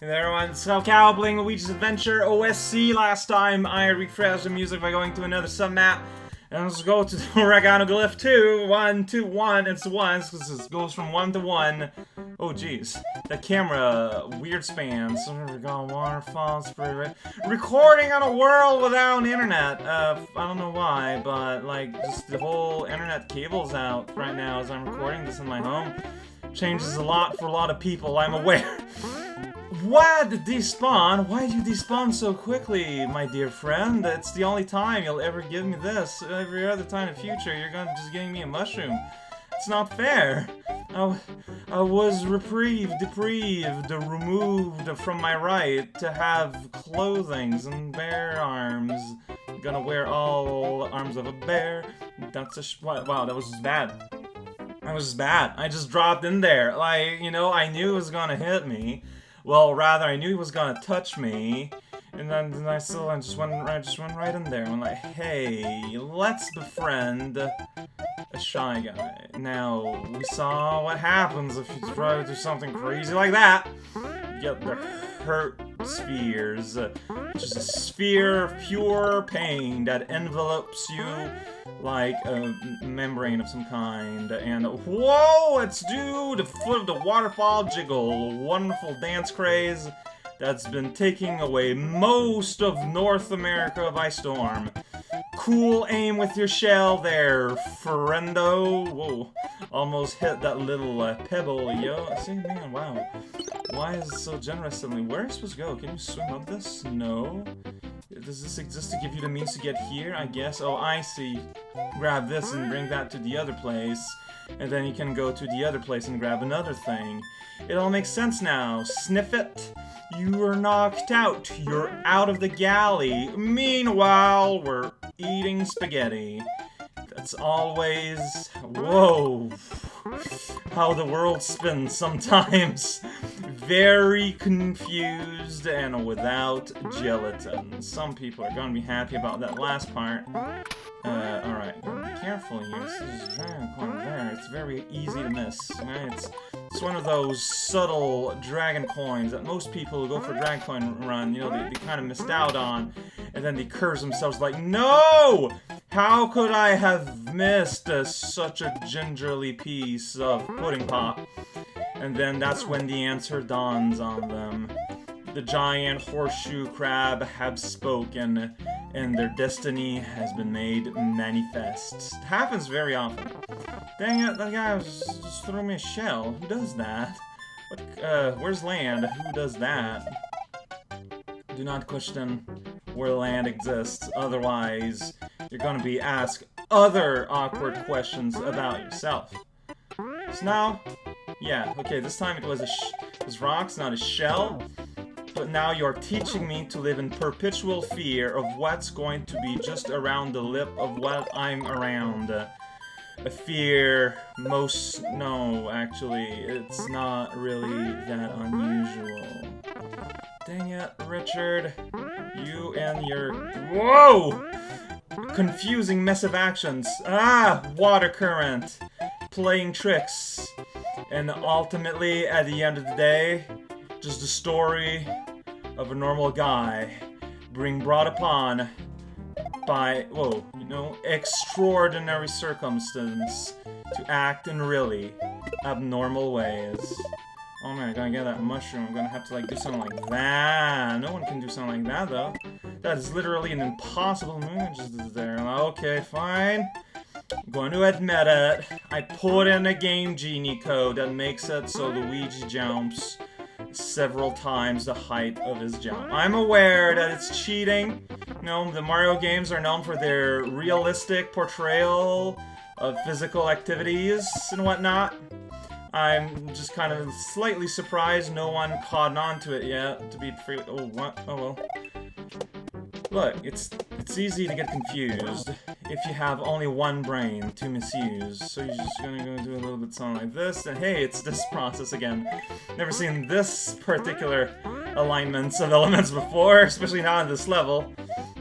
Hey there everyone, it's Cow playing Luigi's Adventure OSE. Last time I refreshed the music by going to another submap. And let's go to the Oregano Cliff 2. 1, 2, 1. It's the ones, because it goes from 1 to 1. Oh jeez. The camera, weird spans. Oregano waterfalls, recording on a world without internet. I don't know why, but like, just the whole internet cable's out right now as I'm recording this in my home. Changes a lot for a lot of people, I'm aware. Why did despawn? Why did you despawn so quickly, my dear friend? It's the only time you'll ever give me this. Every other time in the future, you're gonna just giving me a mushroom. It's not fair. I was deprived, removed from my right to have clothings and bear arms. I'm gonna wear all arms of a bear. That's a wow, that was just bad. That was just bad. I just dropped in there. Like, you know, I knew it was gonna hit me. Well, rather, I knew he was gonna touch me, and then I just went right in there. I'm like, hey, let's befriend a shy guy. Now, we saw what happens if you try to do something crazy like that. You get the hurt spheres, which is a sphere of pure pain that envelopes you like a membrane of some kind. And whoa, let's do the foot of the waterfall jiggle, a wonderful dance craze that's been taking away most of North America by storm. Cool aim with your shell there, friendo. Whoa, almost hit that little pebble, yo. See, man, wow. Why is it so generous suddenly? Where are you supposed to go? Can you swim up this? No. Does this exist to give you the means to get here? I guess. Oh, I see. Grab this and bring that to the other place. And then you can go to the other place and grab another thing. It all makes sense now. Sniff it. You are knocked out. You're out of the galley. Meanwhile, we're eating spaghetti. That's always... Whoa. How the world spins sometimes. Very confused and without gelatin. Some people are gonna be happy about that last part. Alright, be careful here. This is dragon coin there. It's very easy to miss. Right? It's one of those subtle dragon coins that most people who go for dragon coin run, you know, they kind of missed out on. And then they curse themselves like, no! How could I have missed such a gingerly piece of pudding pop? And then that's when the answer dawns on them. The giant horseshoe crab have spoken, and their destiny has been made manifest. It happens very often. Dang it, that guy was just throwing me a shell. Who does that? What, where's land? Who does that? Do not question where land exists, otherwise you're gonna be asked other awkward questions about yourself. So now, yeah, okay, this time it was rocks, not a shell. But now you're teaching me to live in perpetual fear of what's going to be just around the lip of what I'm around. A fear no, actually, it's not really that unusual. Dang it, Richard. You and your... Whoa! Confusing mess of actions. Ah! Water current. Playing tricks. And ultimately, at the end of the day, just a story of a normal guy being brought upon by, whoa, you know, extraordinary circumstance to act in really abnormal ways. Oh man, I'm gonna get that mushroom. I'm gonna have to like do something like that. No one can do something like that though. That is literally an impossible movement just there. Okay, fine. I'm going to admit it. I put in a Game Genie code that makes it so Luigi jumps several times the height of his jump. I'm aware that it's cheating. You know, the Mario games are known for their realistic portrayal of physical activities and whatnot. I'm just kind of slightly surprised no one caught on to it yet, to be fair. Oh, what? Oh, well. Look, it's easy to get confused if you have only one brain to misuse. So you're just gonna go do a little bit something like this, and hey, it's this process again. Never seen this particular alignments of elements before, especially not on this level.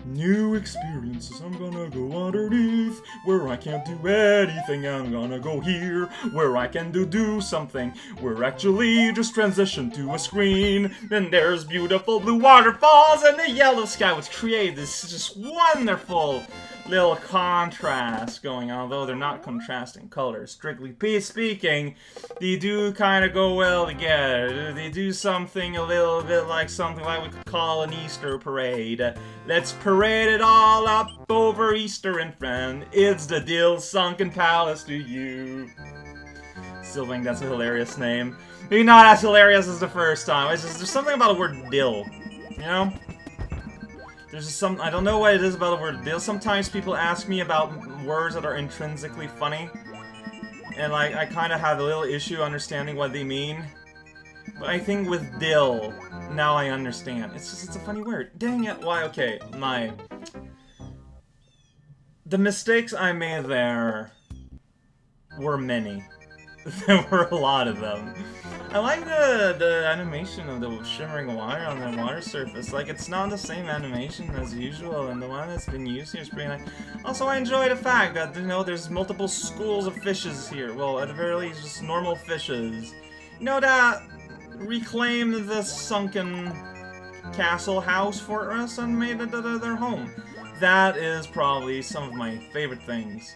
New experiences, I'm gonna go underneath, where I can't do anything, I'm gonna go here, where I can do something, where actually just transition to a screen, and there's beautiful blue waterfalls and the yellow sky, which create this just wonderful little contrast going on, although they're not contrasting colors. Strictly speaking, they do kind of go well together. They do something a little bit like something like we could call an Easter parade. Let's parade it all up over Easter, and friend, it's the Dill Sunkenpalace to you. Still think that's a hilarious name. Maybe not as hilarious as the first time. It's just, there's something about the word dill, you know? There's just some, I don't know what it is about the word dill. Sometimes people ask me about words that are intrinsically funny. And like, I kind of have a little issue understanding what they mean. But I think with dill, now I understand. It's just, it's a funny word. Dang it, why, okay, the mistakes I made there were many. There were a lot of them. I like the animation of the shimmering water on the water surface. Like, it's not the same animation as usual, and the one that's been used here is pretty nice. Also, I enjoy the fact that, you know, there's multiple schools of fishes here. Well, at the very least, just normal fishes. You know, that reclaimed the sunken castle house for us and made it their home. That is probably some of my favorite things.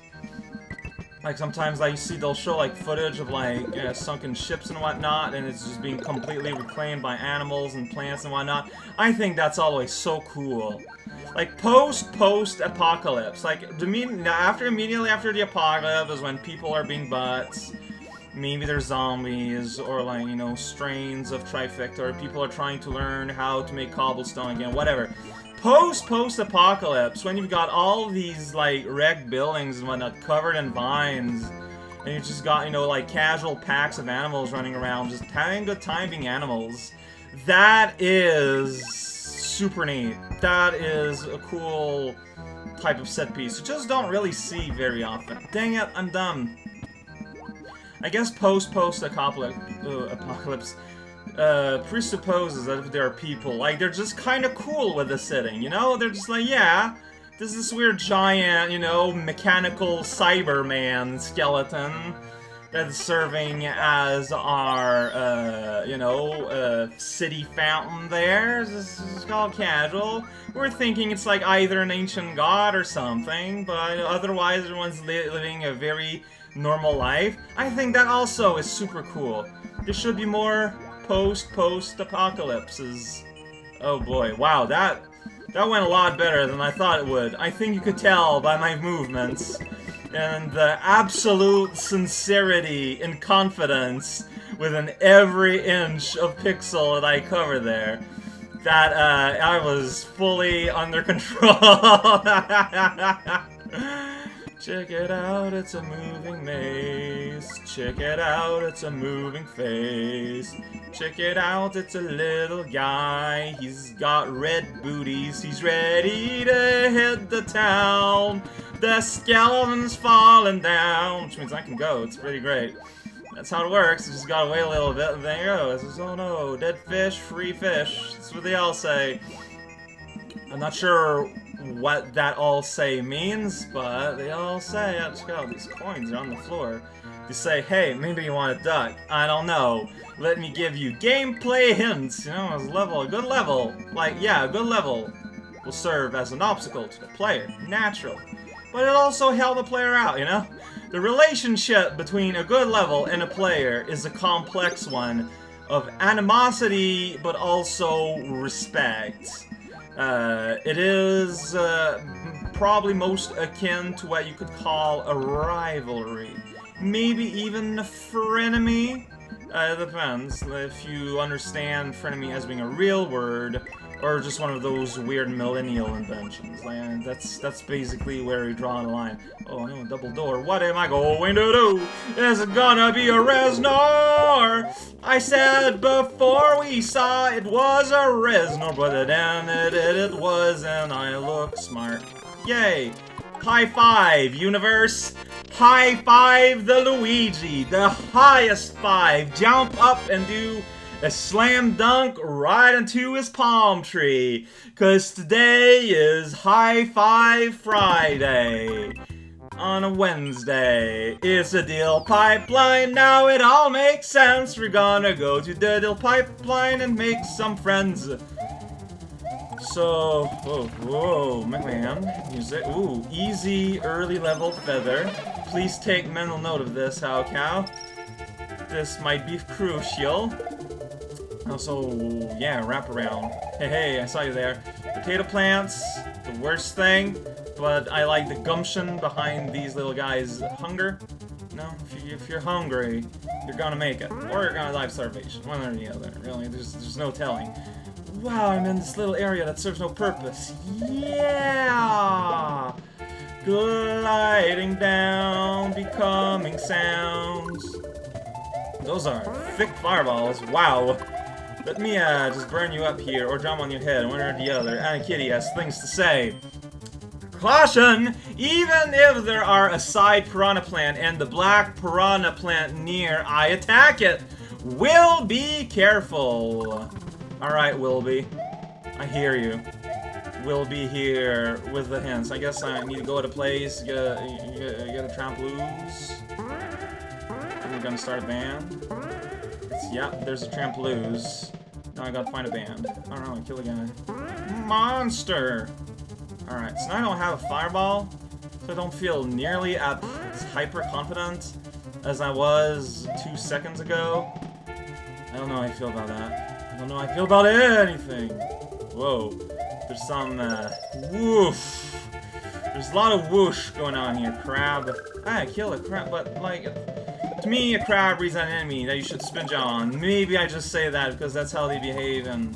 Like, sometimes I see they'll show, like, footage of, like, sunken ships and whatnot, and it's just being completely reclaimed by animals and plants and whatnot. I think that's always so cool. Like, post-apocalypse. Like, immediately after the apocalypse is when people are being butts. Maybe they're zombies, or, like, you know, strains of trifecta, or people are trying to learn how to make cobblestone again, whatever. Post-apocalypse, when you've got all these, like, wrecked buildings and whatnot covered in vines, and you've just got, you know, like, casual packs of animals running around, just having a good time being animals, that is super neat. That is a cool type of set piece. You just don't really see very often. Dang it, I'm dumb. I guess post-apocalypse presupposes that if there are people, like, they're just kind of cool with the setting, you know? They're just like, yeah, this is this weird giant, you know, mechanical Cyberman skeleton that's serving as our, you know, city fountain there. This is called casual. We're thinking it's like either an ancient god or something, but otherwise everyone's living a very normal life. I think that also is super cool. There should be more post-apocalypses. Oh boy, wow, that went a lot better than I thought it would. I think you could tell by my movements and the absolute sincerity and confidence within every inch of pixel that I cover there that I was fully under control. Check it out, it's a moving maze. Check it out, it's a moving face. Check it out, it's a little guy. He's got red booties, he's ready to hit the town. The skeleton's falling down, which means I can go, it's pretty great. That's how it works, you just gotta wait a little bit, and there you go. It says, oh no, dead fish, free fish. That's what they all say. I'm not sure what that all say means, but they all say, oh, check out, these coins are on the floor. They say, hey, maybe you want a duck. I don't know. Let me give you gameplay hints. You know, a good level. Like, yeah, a good level will serve as an obstacle to the player. Natural. But it'll also help the player out, you know? The relationship between a good level and a player is a complex one of animosity, but also respect. It is probably most akin to what you could call a rivalry. Maybe even a frenemy. It depends if you understand frenemy as being a real word or just one of those weird millennial inventions. Like, that's basically where you draw the line. Oh no, double door. What am I going to do? Is it gonna be a Reznor? I said before we saw it was a Reznor, but then it was, and I look smart. Yay! High five, universe! High five the Luigi! The highest five! Jump up and do a slam dunk right into his palm tree. Cause today is High Five Friday. On a Wednesday, it's a Dill Pipeline. Now it all makes sense. We're gonna go to the Dill Pipeline and make some friends. So, whoa, McMahon, music. Ooh, easy early level feather. Please take mental note of this, How Cow. This might be crucial. Also, yeah, wrap around. Hey, I saw you there. Potato plants, the worst thing. But I like the gumption behind these little guys' hunger. No, if you're hungry, you're gonna make it. Or you're gonna die of starvation. One or the other. Really, there's no telling. Wow, I'm in this little area that serves no purpose. Yeah! Gliding down, becoming sounds. Those are thick fireballs. Wow. Let me just burn you up here, or drum on your head, one or the other. Anna Kitty has things to say. Caution! Even if there are a side piranha plant and the black piranha plant near, I attack it! Will be careful! Alright, Wilby. I hear you. Wilby here with the hints. I guess I need to go to place, get a tramp loose. We're gonna start a band. Yep, there's a tramp loose. Now I gotta find a band. I don't know, kill a guy. Monster! Alright, so now I don't have a fireball, so I don't feel nearly as hyper-confident as I was 2 seconds ago. I don't know how I feel about that. I don't know how I feel about anything. Whoa. There's some, woof. There's a lot of whoosh going on here. Crab. I killed a crab, but, like, to me, a crab is an enemy that you should spinge on. Maybe I just say that because that's how they behave in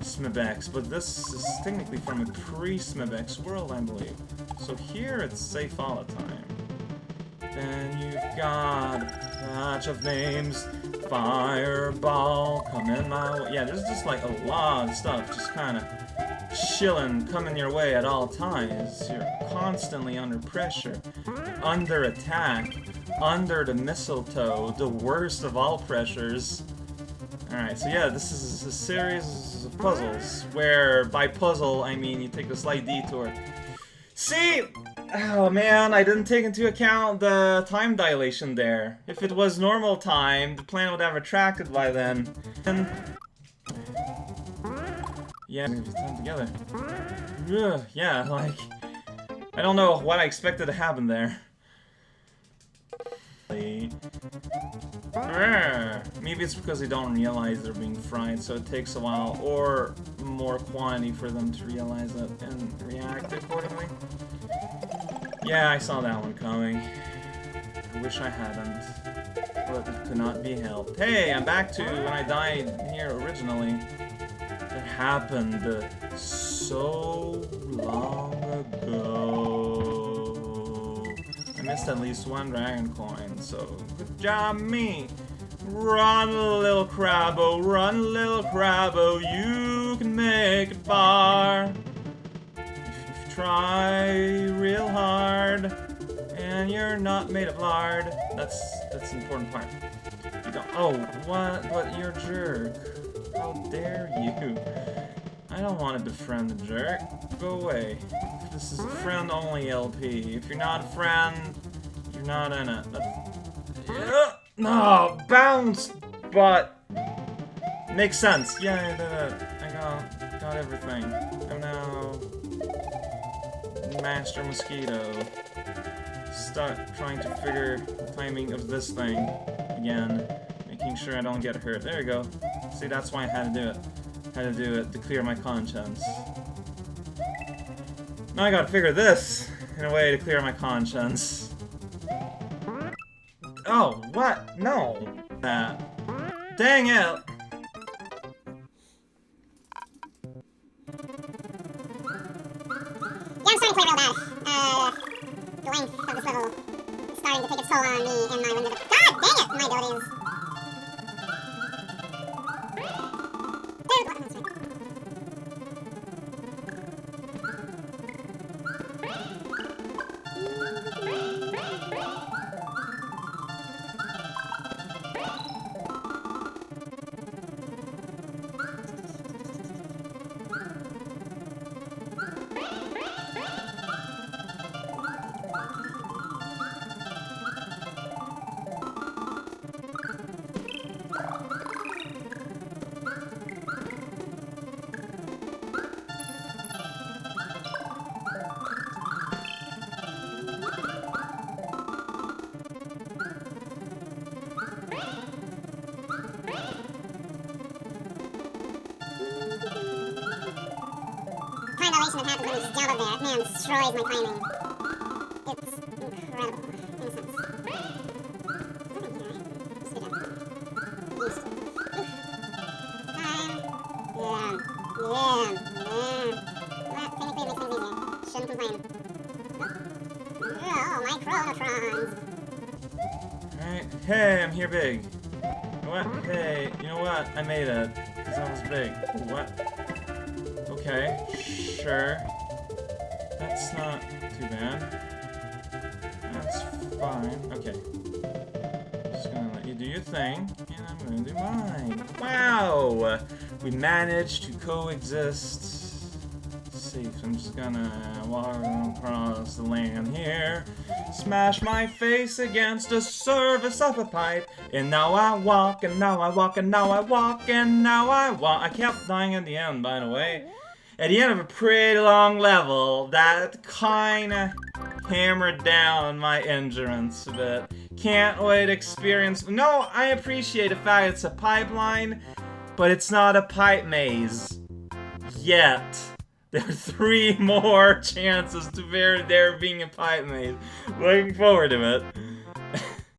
Smibex, but this is technically from a pre-Smibex world, I believe. So here it's safe all the time. Then you've got a batch of names. Fireball, come in my way. Yeah, there's just like a lot of stuff just kind of chilling, coming your way at all times. You're constantly under pressure, under attack, under the mistletoe, the worst of all pressures. Alright, so yeah, this is a series of puzzles, where by puzzle, I mean you take a slight detour. See? Oh man, I didn't take into account the time dilation there. If it was normal time, the planet would have retracted by then. And yeah, we're gonna be time together. Ugh, yeah, like, I don't know what I expected to happen there. Maybe it's because they don't realize they're being fried, so it takes a while, or more quantity for them to realize it and react accordingly. Yeah, I saw that one coming. I wish I hadn't, but it could not be helped. Hey, I'm back to when I died here originally. It happened so long ago. I missed at least one dragon coin, so good job me. Run, little crabbo, run, little crabbo, you can make it far. If you try real hard, and you're not made of lard. That's an important part. You don't. Oh, what? But you're a jerk. How dare you? I don't want to befriend a jerk. Go away. This is a friend-only LP. If you're not a friend, you're not in it. No, bounce, but makes sense. Yeah, I got everything. I'm now Master Mosquito. Stuck trying to figure the timing of this thing again, making sure I don't get hurt. There you go. See, that's why I had to do it. Had to do it to clear my conscience. Now I gotta figure this in a way to clear my conscience. Oh, what? No. That. Dang it! Yeah, I'm starting to play real bad. The length of this level is starting to take its toll on me and my limited— God dang it! My abilities. that happens when you just jump up there. Man, destroys my timing. It's incredible. In a sense. Technically it makes things easier. Shouldn't complain. Oh, my chronotrons. Alright, hey, I'm here big. What? Hey, you know what? I made it. Because I was big. What? Okay, sure. That's not too bad. That's fine. Okay. Just gonna let you do your thing, and I'm gonna do mine. Wow! We managed to coexist. Safe. I'm just gonna walk across the land here. Smash my face against the surface of a pipe. And now I walk, and now I walk, and now I walk, and now I walk. I kept dying at the end, by the way. At the end of a pretty long level, that kinda hammered down my endurance a bit. Can't wait to experience. No, I appreciate the fact it's a pipeline, but it's not a pipe maze. Yet. There are 3 more chances to there being a pipe maze. Looking forward to it.